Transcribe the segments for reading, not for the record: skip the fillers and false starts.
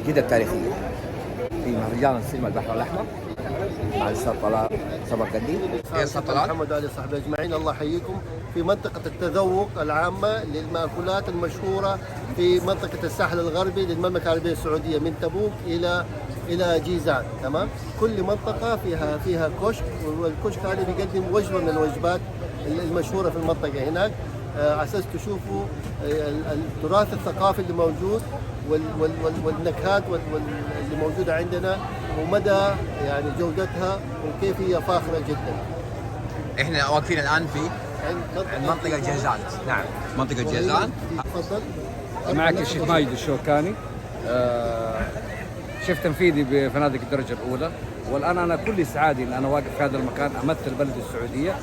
جدة التاريخية في مهرجان السينما البحر الأحمر مع الأستاذ طلال صبر قديم. أستاذ محمد علي صاحبي أجمعين، الله يحييكم في منطقة التذوق العامة للمأكولات المشهورة في منطقة الساحل الغربي للمملكة العربية السعودية من تبوك إلى جيزان. تمام، كل منطقة فيها كشك، والكشك هذا بيقدم وجبة من الوجبات المشهورة في المنطقة هناك، على أساس تشوفوا التراث الثقافي اللي موجود والنكهات اللي موجودة عندنا ومدى يعني جودتها وكيف هي فاخرة جدا. احنا واقفين الآن في منطقة جيزان. نعم، منطقة جيزان. تفضل. معك الشيف ماجد الشوكاني، شيف تنفيذي بفنادق الدرجة الأولى، والآن أنا كل سعادي أن أنا واقف في هذا المكان أمثل بلد السعودية.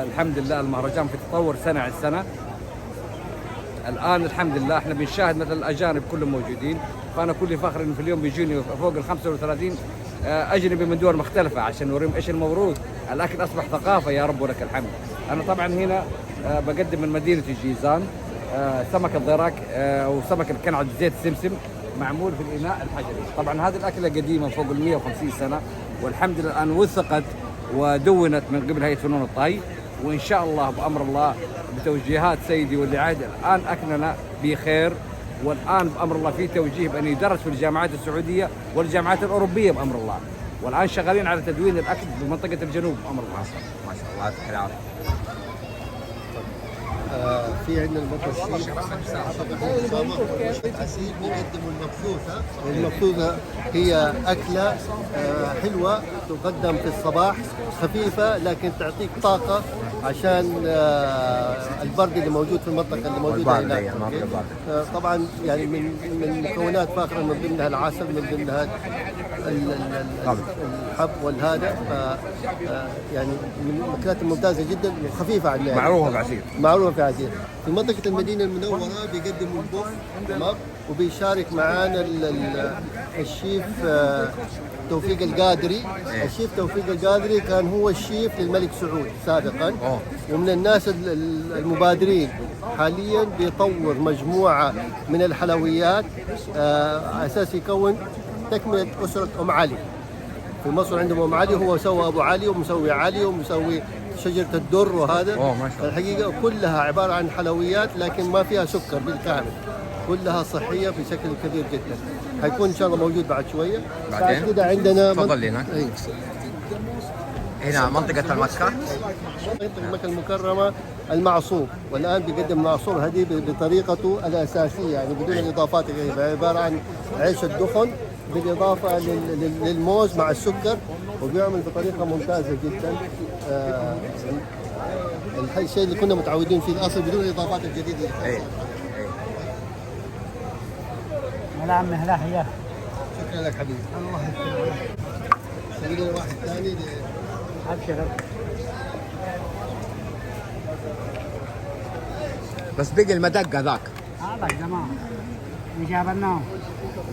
الحمد لله المهرجان في تطور سنة عن سنة. الآن الحمد لله احنا بنشاهد مثل الأجانب كلهم موجودين، فأنا كل فخر إنه في اليوم بيجوني فوق ال 35 أجنبي من دول مختلفة عشان نوريهم إيش الموروث. الأكل أصبح ثقافة يا رب ولك الحمد. أنا طبعا هنا بقدم من مدينة جيزان سمك الضراك وسمك الكنعة بزيت السمسم معمول في الإناء الحجري. طبعا هذه الأكلة قديمة فوق ال 150 سنة، والحمد لله الآن وثقت ودونت من قبل هيئة فنون الطهي، وإن شاء الله بأمر الله بتوجيهات سيدي واللي عاد الآن أكلنا بخير، والآن بأمر الله في توجيه بأن يدرس في الجامعات السعودية والجامعات الأوروبية بأمر الله، والآن شغالين على تدوين الأكل بمنطقة الجنوب بأمر الله. ما شاء الله يعطيك العافية. في عندنا المطبخ عسيل بيقدموا المبثوثة. المبثوثة هي أكلة حلوة تقدم في الصباح، خفيفة لكن تعطيك طاقة عشان البرد اللي موجود في المنطقة اللي موجودة هناك. طبعا يعني من مكونات فاخرة، من ضمنها العسل، من ضمنها الحب والهذا، يعني من المأكولات الممتازة جدا وخفيفة على المعدة. معروفة بعسير. معروفة في عسير. في منطقة المدينة المنورة بيقدموا البوف، تمام، وبيشارك معانا الشيف توفيق القادري. الشيف توفيق القادري كان هو الشيف للملك سعود سابقا، ومن الناس المبادرين. حاليا بيطور مجموعة من الحلويات على أساس يكون تكملة أسرة أم علي. في مصر عندهم أم علي، هو سوى أبو علي ومسوي علي ومسوي شجرة الدر وهذا. ما شاء الله. الحقيقة كلها عبارة عن حلويات لكن ما فيها سكر بالكامل، كلها صحية بشكل كبير جدا. حيكون إن شاء الله موجود بعد شوية. بعدين كده عندنا تفضل هنا. هنا منطقة المكة. منطقة مكة المكرمة المعصوب، والآن بيقدم معصوب هذه بطريقته الأساسية يعني بدون الإضافات الغريبة، عبارة عن عيش الدخن بالإضافة للموز مع السكر، وبيعمل بطريقة ممتازة جدا. الشيء اللي كنا متعودين فيه الأصل بدون الإضافات الجديدة. هلا عمي، هلا حياك. شكرا لك حبيبي. الله يسلمك. سوي لنا واحد ثاني. أبشر. بس بقي المدق هذاك. هذا زمان جابناه.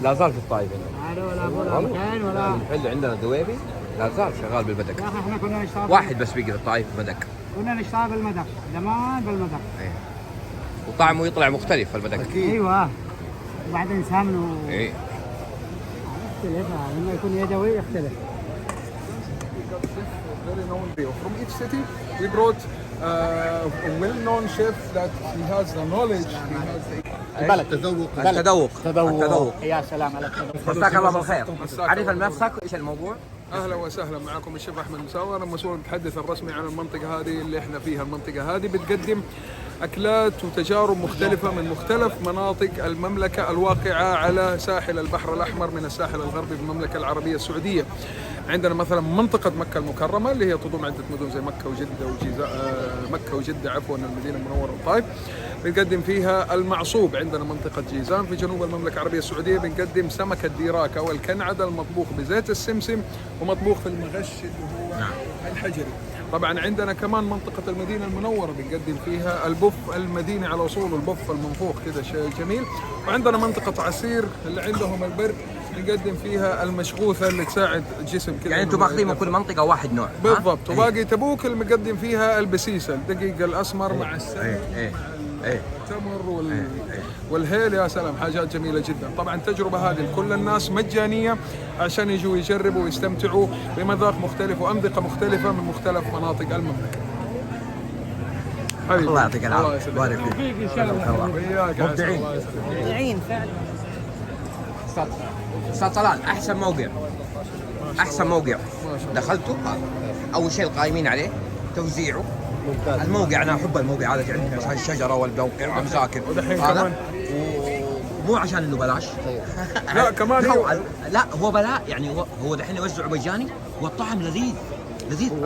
لا زال في الطائف هنا. هذا ولا مكان ولا. المحل عندنا دويبي لا زال شغال بالمدق. يا أخي إحنا كنا نشتغل. واحد بس بقي في الطائف مدق. كنا نشتغل بالمدق زمان بالمدق. وطعمه يطلع مختلف المدق. أيوه. وبعدين سامنه. يختلف، لما يكون يدوي يختلف. Very known from each city. We brought a well-known chef that he has the knowledge. البلد. التذوق. يا سلام على التذوق. مساك الله بالخير. عرف نفسك ايش الموضوع؟ اهلا وسهلا معكم الشيف احمد مساوي، انا المسؤول المتحدث الرسمي عن المنطقه هذه اللي احنا فيها. المنطقه هذه بتقدم اكلات وتجارب مختلفه من مختلف مناطق المملكه الواقعه على ساحل البحر الاحمر من الساحل الغربي بالمملكه العربيه السعوديه. عندنا مثلا منطقه مكه المكرمه اللي هي تضم عده مدن زي مكه وجده مكه وجده المدينه المنوره والطائف، بنقدم فيها المعصوب. عندنا منطقة جيزان في جنوب المملكة العربية السعودية بنقدم سمك الديراك أو الكنعدة المطبوخ بزيت السمسم ومطبوخ في المغش اللي هو الحجري. طبعا عندنا كمان منطقة المدينة المنورة بنقدم فيها البوف المديني على أصول البوف المنفوخ كذا شيء جميل. وعندنا منطقة عسير اللي عندهم البر نقدم فيها المشغوثه اللي تساعد الجسم كذا. يعني انتم ماخذين من كل منطقه واحد نوع. بالضبط. وباقي تبوك اللي مقدم فيها البسيسه، الدقيق الاسمر مع السمن التمر والهيل. يا سلام، حاجات جميله جدا. طبعا التجربه هذه لكل الناس مجانيه عشان يجوا يجربوا ويستمتعوا بمذاق مختلف وامذقه مختلفه من مختلف مناطق المملكه. الله يعطيك العافيه، بارك فيك. مبدعين فعلا. استاذ طلال، احسن موقع دخلته اول شيء القائمين عليه توزيعه. ممتاز. الموقع انا احب الموقع هذا، عندنا عشان الشجره والموقع مذاكر ودحين هذا كمان مو عشان انه بلاش. لا كمان لا هو بلاء يعني، هو دحين يوزعه مجاني والطعم لذيذ.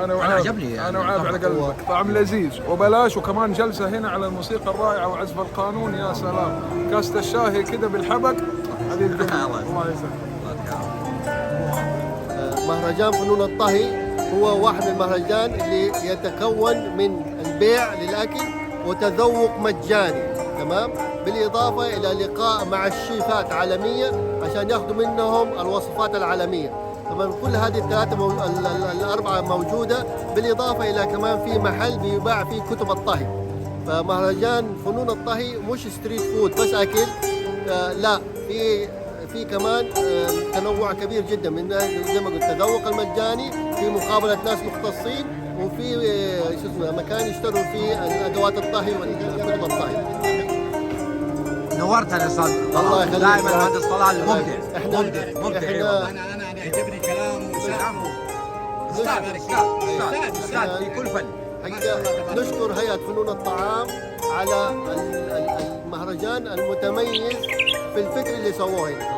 انا عجبني. انا وعاب على قلبك، طعم لذيذ وبلاش، وكمان جلسه هنا على الموسيقى الرائعه وعزف القانون. يا سلام، كاسه الشاهي كذا بالحبك. هذه الجميل. الله يسلمك. مهرجان فنون الطهي هو واحد من المهرجان اللي يتكون من البيع للأكل وتذوق مجاني، تمام، بالإضافة إلى لقاء مع الشيفات عالمية عشان ياخذوا منهم الوصفات العالمية. طبعا كل هذه الأربعة موجودة، بالإضافة إلى كمان في محل بيباع فيه كتب الطهي. فمهرجان فنون الطهي مش ستريت فود بس أكل، لا، في كمان تنوع كبير جدا من زي ما قلت التذوق المجاني، في مقابله ناس مختصين، وفي مكان يشتروا فيه ادوات الطهي والكتب الطهي. نورتنا يا استاذ. الله يخليك. دائما المهندس طلال احنا مبدع. انا يعجبني كلامه وسلامه. استاذ في كل فن. نشكر هيئه فنون الطعام على المهرجان المتميز في الفكر اللي سووه هنا.